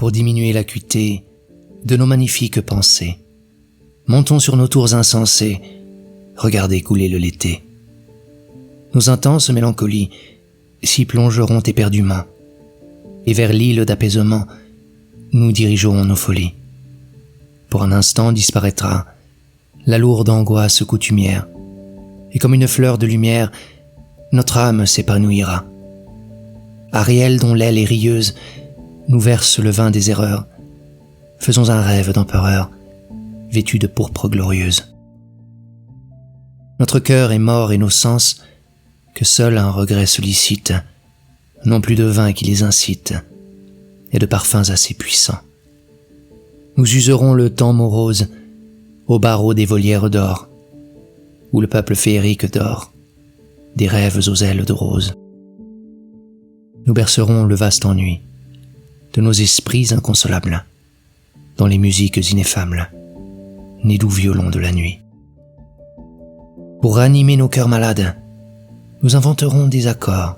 pour diminuer l'acuité de nos magnifiques pensées. Montons sur nos tours insensées, regardez couler le l'été. Nos intenses mélancolies s'y plongeront éperdument, et vers l'île d'apaisement, nous dirigerons nos folies. Pour un instant disparaîtra la lourde angoisse coutumière, et comme une fleur de lumière, notre âme s'épanouira. Ariel dont l'aile est rieuse nous verse le vin des erreurs. Faisons un rêve d'empereur, vêtu de pourpre glorieuse. Notre cœur est mort et nos sens, que seul un regret sollicite, n'ont plus de vin qui les incite, et de parfums assez puissants. Nous userons le temps morose au barreau des volières d'or, où le peuple féerique dort, des rêves aux ailes de rose. Nous bercerons le vaste ennui de nos esprits inconsolables, dans les musiques ineffables, nées doux violons de la nuit. Pour ranimer nos cœurs malades, nous inventerons des accords,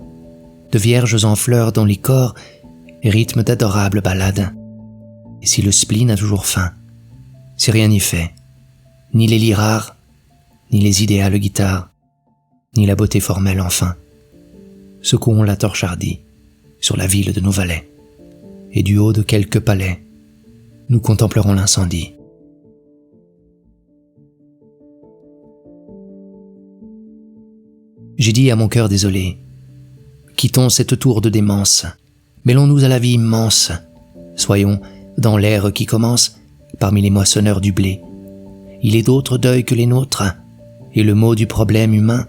de vierges en fleurs dans les corps et rythmes d'adorables ballades. Et si le spleen a toujours faim, si rien n'y fait, ni les lyres rares, ni les idéales guitares, ni la beauté formelle enfin, secouons la torche hardie sur la ville de nos valets, et du haut de quelques palais, nous contemplerons l'incendie. J'ai dit à mon cœur désolé, quittons cette tour de démence, mêlons-nous à la vie immense, soyons dans l'ère qui commence, parmi les moissonneurs du blé. Il est d'autres deuils que les nôtres, et le mot du problème humain,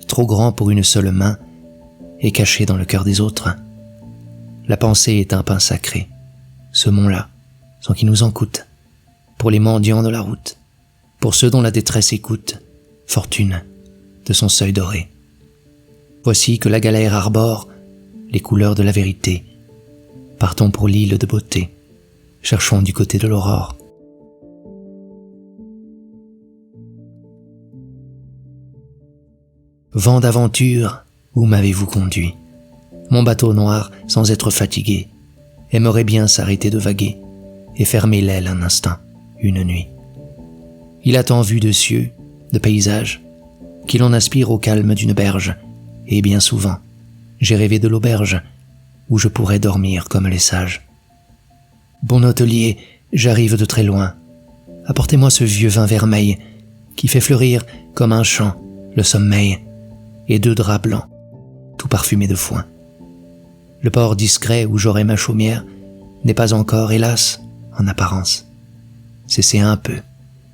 trop grand pour une seule main, est caché dans le cœur des autres. La pensée est un pain sacré, semons-la, sans qu'il nous en coûte, pour les mendiants de la route, pour ceux dont la détresse écoute, fortune de son seuil doré. Voici que la galère arbore les couleurs de la vérité. Partons pour l'île de beauté, cherchons du côté de l'aurore. Vent d'aventure, où m'avez-vous conduit? Mon bateau noir, sans être fatigué, aimerait bien s'arrêter de vaguer et fermer l'aile un instant, une nuit. Il a tant vu de cieux, de paysages, qu'il en aspire au calme d'une berge, et bien souvent, j'ai rêvé de l'auberge, où je pourrais dormir comme les sages. Bon hôtelier, j'arrive de très loin, apportez-moi ce vieux vin vermeil, qui fait fleurir comme un champ le sommeil, et 2 draps blancs, tout parfumés de foin. Le port discret où j'aurai ma chaumière n'est pas encore, hélas, en apparence. Cessez un peu,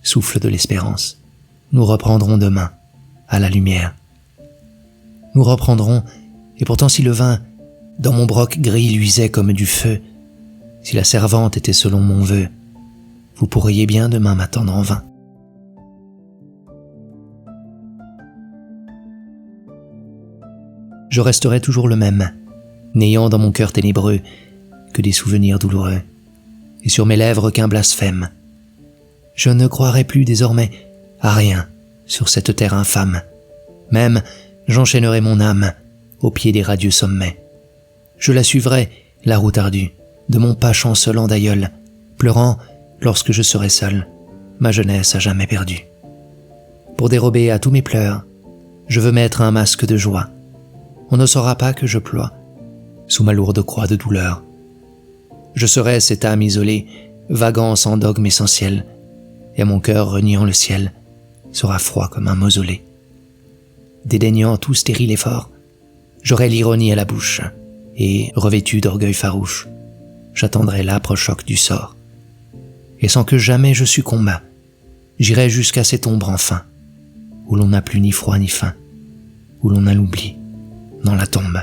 souffle de l'espérance. Nous reprendrons demain, à la lumière. Nous reprendrons, et pourtant si le vin, dans mon broc gris luisait comme du feu, si la servante était selon mon vœu, vous pourriez bien demain m'attendre en vain. Je resterai toujours le même, n'ayant dans mon cœur ténébreux que des souvenirs douloureux, et sur mes lèvres qu'un blasphème. Je ne croirai plus désormais à rien sur cette terre infâme. Même, j'enchaînerai mon âme au pied des radieux sommets. Je la suivrai, la route ardue, de mon pas chancelant d'aïeul, pleurant, lorsque je serai seul, ma jeunesse à jamais perdue. Pour dérober à tous mes pleurs, je veux mettre un masque de joie. On ne saura pas que je ploie sous ma lourde croix de douleur. Je serai cette âme isolée, vaguant sans dogme essentiel, et mon cœur reniant le ciel sera froid comme un mausolée. Dédaignant tout stérile effort, j'aurai l'ironie à la bouche, et, revêtu d'orgueil farouche, j'attendrai l'âpre choc du sort. Et sans que jamais je succombe, j'irai jusqu'à cette ombre enfin, où l'on n'a plus ni froid ni faim, où l'on a l'oubli dans la tombe.